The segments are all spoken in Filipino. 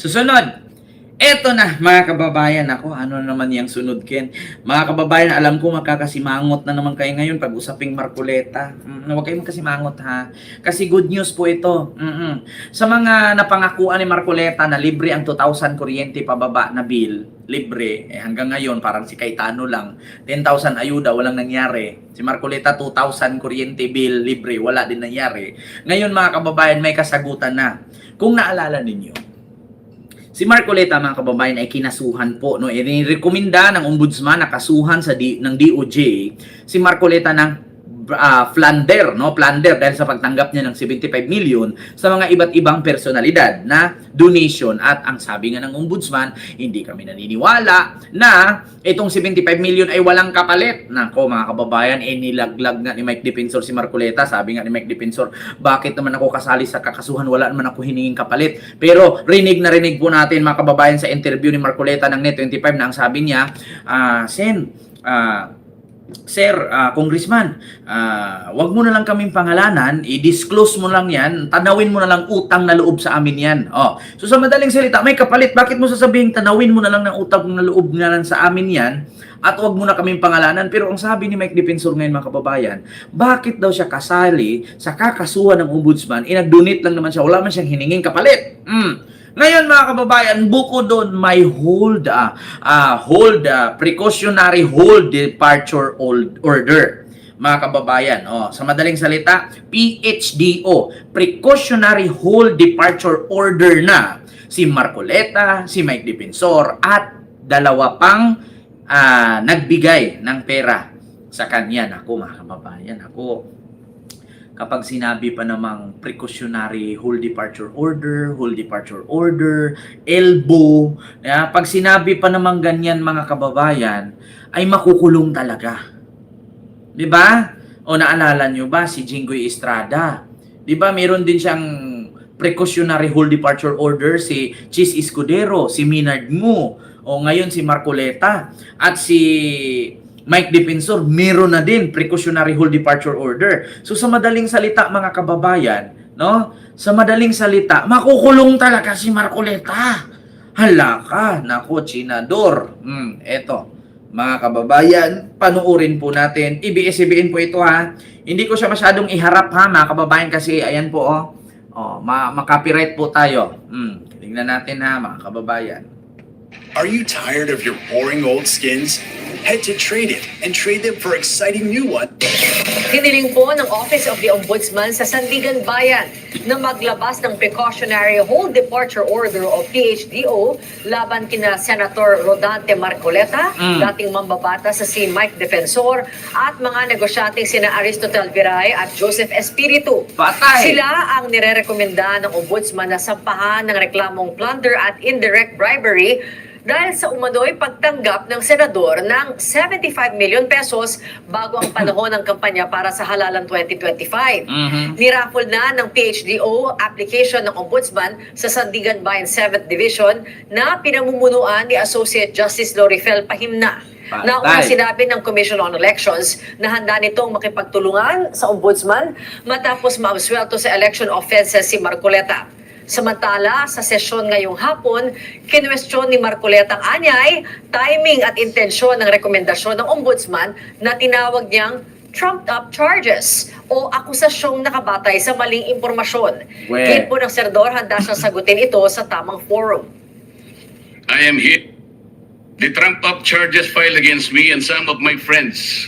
Susunod, eto na mga kababayan, ako ano naman yung sunod Ken. Mga kababayan, alam ko magkakasimangot na naman kayo ngayon pag usaping Marcoleta. Huwag kayong magkasimangot ha. Kasi good news po ito. Sa mga napangakuan ni Marcoleta na libre ang 2,000 kuryente pababa na bill, libre, hanggang ngayon parang si Cayetano lang, 10,000 ayuda, walang nangyari. Si Marcoleta 2,000 kuryente bill, libre, wala din nangyari. Ngayon mga kababayan, may kasagutan na. Kung naalala ninyo, si Marcoleta mga kababayan ay kinasuhan po, no? Inirekomenda ng ombudsman na kasuhan ng DOJ si Marcoleta ng plunder, no? Plunder dahil sa pagtanggap niya ng 75 million sa mga iba't ibang personalidad na donation. At ang sabi nga ng ombudsman, hindi kami naniniwala na itong 75 million ay walang kapalit. Nako mga kababayan, nilaglag nga ni Mike Defensor si Marcoleta. Sabi nga ni Mike Defensor, bakit naman ako kasali sa kakasuhan? Wala naman ako hiningin kapalit. Pero rinig na rinig po natin mga kababayan sa interview ni Marcoleta ng Net25 na ang sabi niya, Sir, Congressman, wag mo na lang kaming pangalanan, i-disclose mo lang yan, tanawin mo na lang utang na loob sa amin yan. So sa madaling salita, may kapalit, bakit mo sasabihin tanawin mo na lang ng utang na loob nga lang sa amin yan at wag mo na kaming pangalanan? Pero ang sabi ni Mike Defensor ngayon mga kababayan, bakit daw siya kasali sa kakasuhan ng ombudsman, nag-donate lang naman siya, wala man siyang hiningin kapalit. Ngayon mga kababayan, buko doon may precautionary hold departure order. Mga kababayan, sa madaling salita, PHDO, precautionary hold departure order na si Marcoleta, si Mike Defensor at dalawa pang nagbigay ng pera sa kanya. Ako mga kababayan, kapag sinabi pa namang precautionary hold departure order, elbow, pag sinabi pa namang ganyan mga kababayan, ay makukulong talaga. 'Di ba? O naalala nyo ba si Jinggoy Estrada? 'Di ba meron din siyang precautionary hold departure order, si Chis Escudero, si Minard Ngu, o ngayon si Marcoleta at si Mike Defensor, meron na din precautionary hold departure order. So sa madaling salita mga kababayan, no? Sa madaling salita, makukulong talaga si Marcoleta. Hala ka, nako, Chinador. Eto, mga kababayan, panuorin po natin. IBS-CBN po ito ha. Hindi ko siya masyadong iharap ha, mga kababayan, kasi ayan po ma-copyright po tayo. Tingnan natin ha, mga kababayan. Are you tired of your boring old skins? Head to Trade It and trade them for exciting new ones. Hiniling po ng Office of the Ombudsman sa Sandigan Bayan na maglabas ng Precautionary Hold Departure Order o PHDO laban kina Senator Rodante Marcoleta, dating mambabata sa si Mike Defensor, at mga negosyanteng sina Aristotel Viray at Joseph Espiritu. Patay! Sila ang nirerekomenda ng Ombudsman na sampahan ng reklamong plunder at indirect bribery dahil sa umano'y pagtanggap ng senador ng 75 million pesos bago ang panahon ng kampanya para sa halalan 2025. Niraffle na ng PHDO application ng Ombudsman sa Sandigan Bayan 7th Division na pinamumunuan ni Associate Justice Lorifel Pahimna. Nauna sinabi ng Commission on Elections na handa nitong makipagtulungan sa Ombudsman matapos maabsuelto sa election offenses si Marcoleta. Samantala, sa sesyon ngayong hapon, kinwestiyon ni Marcoleta ang anyay, timing at intensyon ng rekomendasyon ng Ombudsman na tinawag niyang trumped-up charges o akusasyong nakabatay sa maling impormasyon. Hit po ng senador, handa siyang sagutin ito sa tamang forum. I am here. The trumped-up charges filed against me and some of my friends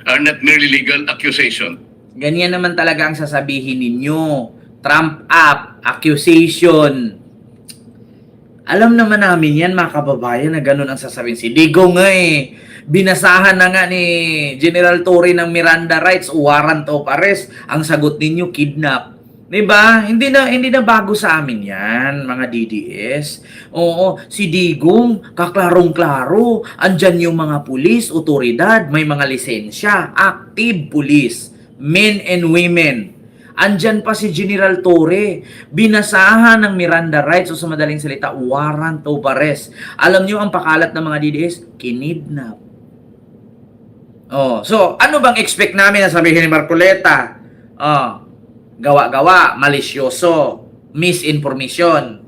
are not merely legal accusation. Ganyan naman talaga ang sasabihin ninyo. Trump up, accusation. Alam naman namin yan mga kababayan na ganun ang sasabihin. Si Digong binasahan na nga ni General Torre ng Miranda rights, warrant of arrest. Ang sagot ninyo, kidnap. Diba? Hindi na bago sa amin yan, mga DDS. Oo, si Digong, kaklarong-klaro. Andyan yung mga pulis, otoridad, may mga lisensya, active pulis, men and women. Andyan pa si General Torre, binasahan ng Miranda rights o sa madaling salita, warrant of arrest. Alam nyo ang pakalat ng mga DDS? Kinidnap. So ano bang expect namin na sabihin ni Marcoleta? Gawa-gawa, malisyoso, misinformation.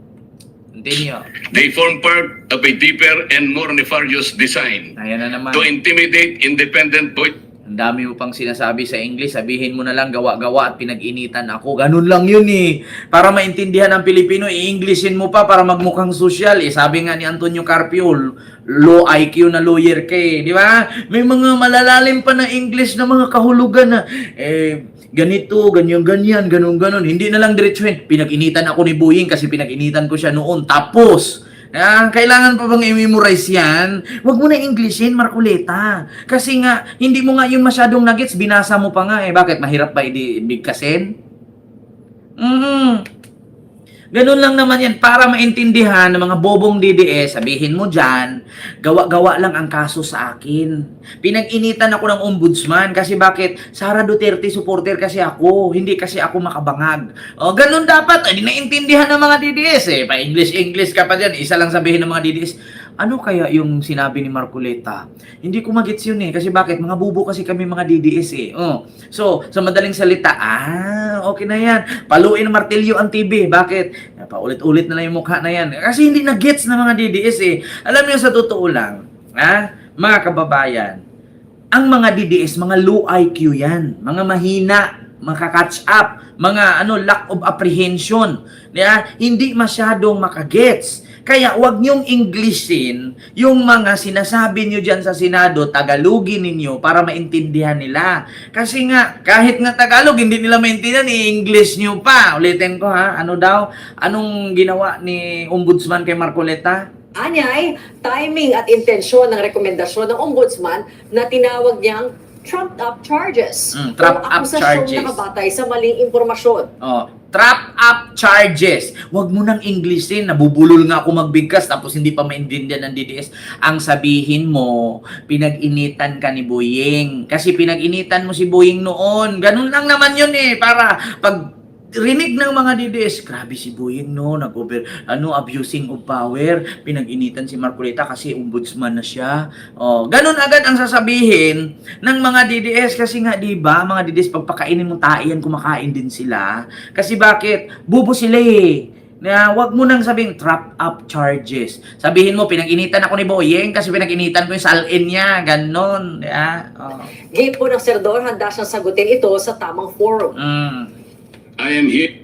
Continue. They form part of a deeper and more nefarious design Ayan na naman. to intimidate independent voice. Ang dami mo pang sinasabi sa English, sabihin mo na lang gawa-gawa at pinag-initan ako. Ganun lang yun eh. Para maintindihan ng Pilipino, i-Englishin mo pa para magmukhang social. Eh, sabi nga ni Antonio Carpio, low IQ na lawyer ka eh. Di ba? May mga malalalim pa na English na mga kahulugan na, ganito, ganyan, ganun. Hindi na lang diretsuhin. Pinag-initan ako ni Boying kasi pinag-initan ko siya noon. Tapos, kailangan pa bang i-memorize yan? Huwag mo na Englishin, Marcoleta. Kasi nga, hindi mo nga yung masyadong nuggets, binasa mo pa nga eh. Bakit? Mahirap ba ibigkasin? Ganun lang naman yan. Para maintindihan ng mga bobong DDS, sabihin mo dyan, gawa-gawa lang ang kaso sa akin. Pinag-initan ako ng ombudsman kasi bakit? Sara Duterte supporter kasi ako, hindi kasi ako makabangag. O, ganun dapat. Hindi naintindihan ng mga DDS eh. Pa-English ka pa dyan. Isa lang sabihin ng mga DDS, ano kaya yung sinabi ni Marcoleta? Hindi ko magets yun eh. Kasi bakit? Mga bubo kasi kami mga DDS eh. Oh. So, sa madaling salita, okay na yan. Paluin martilyo ang TV. Bakit? Paulit-ulit na lang yung mukha na yan. Kasi hindi na gets ng mga DDS eh. Alam niyo sa totoo lang, mga kababayan, ang mga DDS, mga low IQ yan. Mga mahina, maka-catch up, mga lack of apprehension. Hindi masyadong makagets. Kaya wag niyong Englishin yung mga sinasabi niyo dyan sa Senado, Tagalogin ninyo para maintindihan nila. Kasi nga, kahit nga Tagalog, hindi nila maintindihan, i-English niyo pa. Ulitin ko ha, ano daw? Anong ginawa ni Ombudsman kay Marcoleta? Anyay, timing at intensyon ng rekomendasyon ng ombudsman na tinawag niyang trumped-up charges. Trumped-up akusasyong charges. nakabatay sa maling impormasyon. Trap-up charges. Huwag mo nang Englishin. Nabubulol nga ako magbigkas tapos hindi pa maintindihan ng DDS. Ang sabihin mo, pinag-initan ka ni Boying. Kasi pinag-initan mo si Boying noon. Ganun lang naman yun eh. Para pag rinig ng mga DDS, grabe si Boying no, abusing of power, pinag-initan si Marcoleta kasi ombudsman na siya. Ganun agad ang sasabihin ng mga DDS kasi nga 'di ba, mga DDS pagpakainin mo taiyan, kumakain din sila. Kasi bakit? Bubo sila eh. Wag mo nang sabing trap up charges. Sabihin mo, pinag-initan ako ni Boying kasi pinag-initan ko yung salin niya. Ganon. Game po ng senador, handa siyang sagutin ito sa tamang forum. I am here.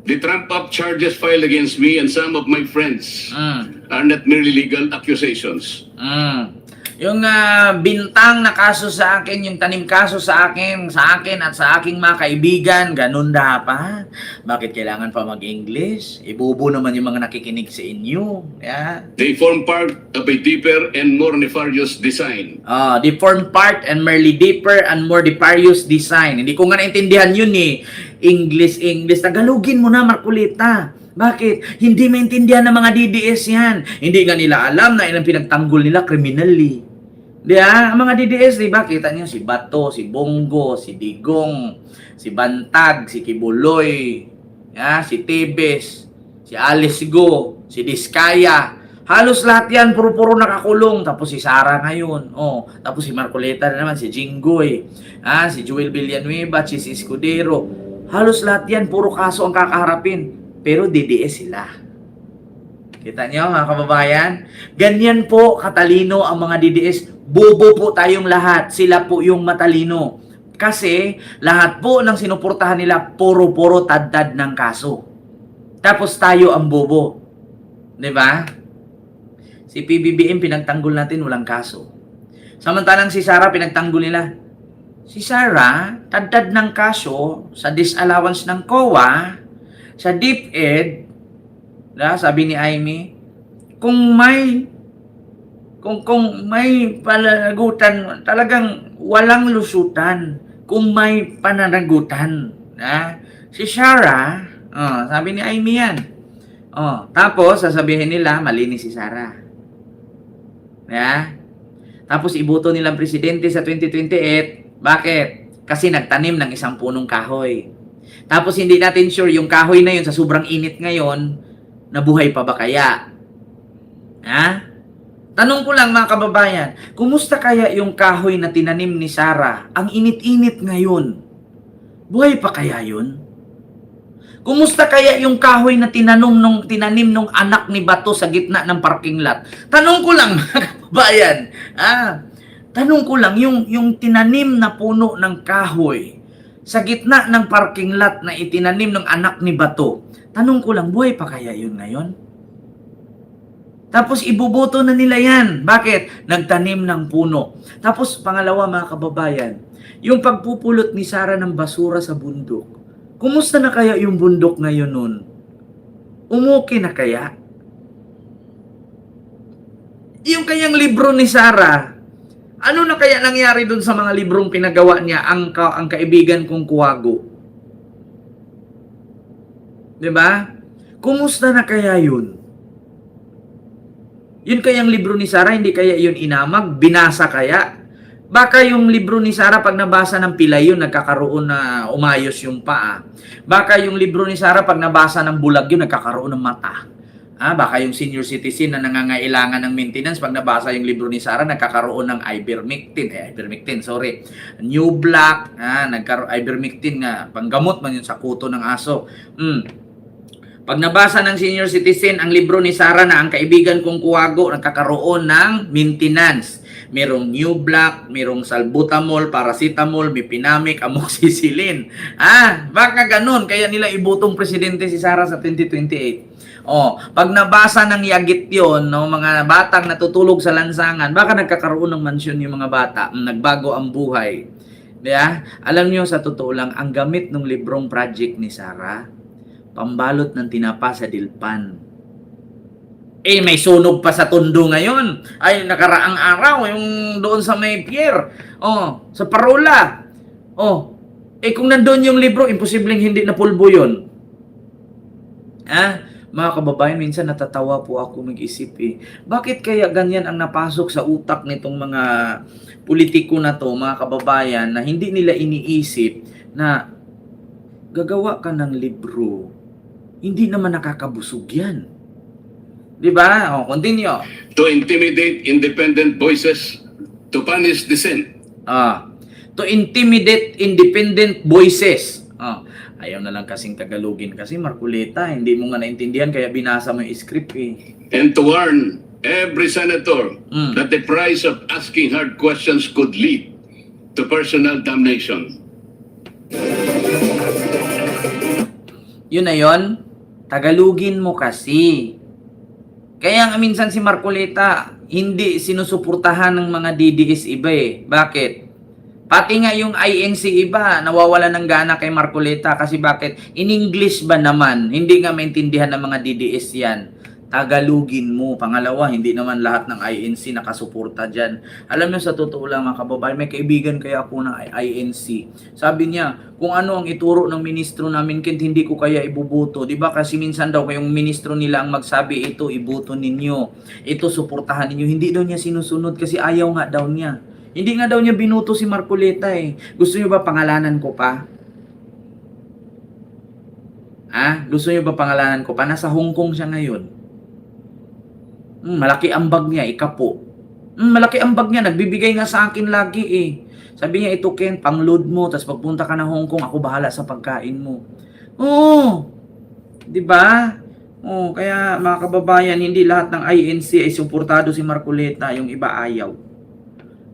The trump-up charges filed against me and some of my friends are not merely legal accusations. Yung bintang na kaso sa akin, yung tanim kaso sa akin at sa aking mga kaibigan, ganun dapat. Bakit kailangan pa mag-English? Ibubo naman yung mga nakikinig sa inyo. They form part of a deeper and more nefarious design. They form part and merely deeper and more nefarious design. Hindi ko nga naintindihan yun eh. English. Tagalogin mo na, Marcoleta. Bakit? Hindi maintindihan ng mga DDS yan. Hindi nga nila alam na ilang pinagtanggol nila criminally. Ang mga DDS, diba? Kita niyo si Bato, si Bongo, si Digong, si Bantag, si Kibuloy, si Tebes, si Alice Go, si Diskaya. Halos lahat yan, puro-puro nakakulong. Tapos si Sara ngayon. Tapos si Marcoleta na naman, si Jinggoy, si Joel Villanueva, si Escudero. Halos lahat yan, puro kaso ang kakaharapin. Pero DDS sila. Kita niyo mga kababayan? Ganyan po katalino ang mga DDS. Bobo po tayong lahat. Sila po yung matalino. Kasi lahat po ng sinuportahan nila puro-puro tad-tad ng kaso. Tapos tayo ang bobo. 'Di ba? Si PBBM pinagtanggol natin walang kaso. Samantalang si Sara pinagtanggol nila. Si Sara, tad-tad ng kaso sa disallowance ng COA, sa DepEd, sabi ni Amy, kung may pananagutan, talagang walang lusutan kung may pananagutan. Si Sara, sabi ni Amy yan. Tapos, sasabihin nila, malinis si Sara. Tapos, iboto nilang presidente sa 2028. Bakit? Kasi nagtanim ng isang punong kahoy. Tapos hindi natin sure yung kahoy na yun sa sobrang init ngayon, nabuhay pa ba kaya? Tanong ko lang mga kababayan, kumusta kaya yung kahoy na tinanim ni Sara? Ang init-init ngayon. Buhay pa kaya yun? Kumusta kaya yung kahoy na tinanim nung anak ni Bato sa gitna ng parking lot? Tanong ko lang, mga kababayan. Tanong ko lang, yung tinanim na puno ng kahoy sa gitna ng parking lot na itinanim ng anak ni Bato, tanong ko lang, buhay pa kaya yun ngayon? Tapos ibuboto na nila yan. Bakit? Nagtanim ng puno. Tapos pangalawa, mga kababayan, yung pagpupulot ni Sara ng basura sa bundok. Kumusta na kaya yung bundok ngayon nun? Umuki na kaya? Yung kanyang libro ni Sara, ano na kaya nangyari dun sa mga librong pinagawa niya, ang kaibigan kong Kuwago? Diba? Kumusta na kaya yun? Yun kayang libro ni Sara, hindi kaya yun inamag? Binasa kaya? Baka yung libro ni Sara, pag nabasa ng pilay yun, nagkakaroon na umayos yung paa. Baka yung libro ni Sara, pag nabasa ng bulag yun, nagkakaroon ng mata. Baka yung senior citizen na nangangailangan ng maintenance, pag nabasa yung libro ni Sara, nagkakaroon ng New Black, ivermectin nga, panggamot man yun sa kuto ng aso. Pag nabasa ng senior citizen ang libro ni Sara na ang kaibigan kong Kuwago, nagkakaroon ng maintenance. Merong New Black, merong salbutamol, paracetamol, bipinamic, amoxicillin. Baka ganun. Kaya nila ibutong presidente si Sara sa 2028. Pag nabasa ng Yagit yon, no, mga batang natutulog sa lansangan, baka nagkakaroon ng mansyon yung mga bata. Nagbago ang buhay. Diba? Alam niyo, sa totoo lang, ang gamit ng librong project ni Sara, pambalot ng tinapa sa Dilpan. May sunog pa sa Tondo ngayon. Ay, nakaraang araw, yung doon sa may pier. Sa Parola. Kung nandun yung libro, imposibleng hindi na pulbo yun. Mga kababayan, minsan natatawa po ako mag-isip bakit kaya ganyan ang napasok sa utak nitong mga politiko na to, mga kababayan, na hindi nila iniisip na gagawa ka ng libro, hindi naman nakakabusog yan. Diba? Continue. To intimidate independent voices, to punish dissent. To intimidate independent voices. Ayaw na lang kasing Tagalogin kasi Marcoleta, hindi mo nga naintindihan kaya binasa mo yung script And to warn every senator that the price of asking hard questions could lead to personal damnation. Yun na yun, Tagalogin mo kasi. Kaya nga minsan si Marcoleta, hindi sinusuportahan ng mga DDS iba Bakit? Pati nga yung INC iba, nawawala ng gana kay Marcoleta kasi bakit? In English ba naman? Hindi nga maintindihan ng mga DDS yan. Tagalogin mo. Pangalawa, hindi naman lahat ng INC nakasuporta dyan. Alam niyo, sa totoo lang mga kababayan, may kaibigan kaya ako ng INC. Sabi niya, kung ano ang ituro ng ministro namin, hindi ko kaya ibubuto. Diba? Kasi minsan daw kayong ministro nila ang magsabi, ito ibuto ninyo. Ito suportahan ninyo. Hindi daw niya sinusunod kasi ayaw nga daw niya. Hindi nga daw niya binuto si Marcoleta Gusto niyo ba pangalanan ko pa? Gusto niyo ba pangalanan ko pa? Nasa Hong Kong siya ngayon. Malaki ang bag niya, ikapo. Malaki ang bag niya, nagbibigay nga sa akin lagi Sabi niya, ito Ken, pang-load mo, tapos pagpunta ka ng Hong Kong, ako bahala sa pagkain mo. Diba? Kaya mga kababayan, hindi lahat ng INC ay suportado si Marcoleta, yung iba ayaw.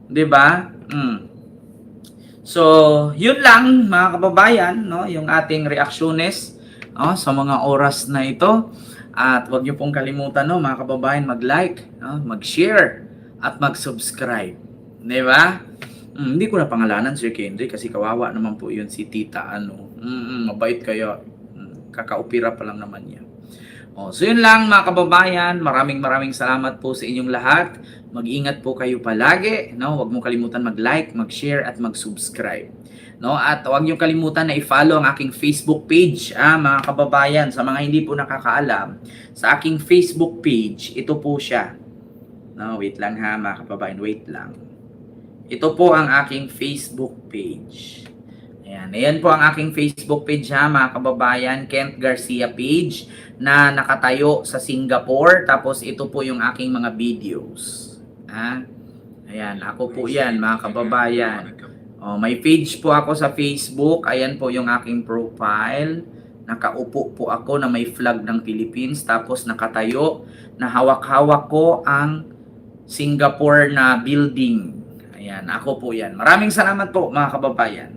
Diba? So, yun lang mga kababayan, no, yung ating reaksyones sa mga oras na ito. At huwag niyo pong kalimutan, no, mga kababayan, mag-like, mag-share, at mag-subscribe. Diba? Hindi ko na pangalanan, Sir Kendry, kasi kawawa naman po yun si Tita. Mabait kayo. Kakaupira pa lang naman yan. So yun lang mga kababayan. Maraming salamat po sa inyong lahat. Mag-ingat po kayo palagi. No? Huwag mo kalimutan mag-like, mag-share, at mag-subscribe. No, at huwag niyo kalimutan na i-follow ang aking Facebook page, mga kababayan. Sa mga hindi po nakakaalam, sa aking Facebook page, ito po siya. No, wait lang mga kababayan, wait lang. Ito po ang aking Facebook page. Ayan po ang aking Facebook page mga kababayan, Kent Garcia page na nakatayo sa Singapore. Tapos ito po yung aking mga videos. Ayan, ako po yan mga kababayan. May page po ako sa Facebook. Ayan po yung aking profile. Nakaupo po ako na may flag ng Philippines, tapos nakatayo na hawak-hawak ko ang Singapore na building. Ayan, ako po yan. Maraming salamat po mga kababayan.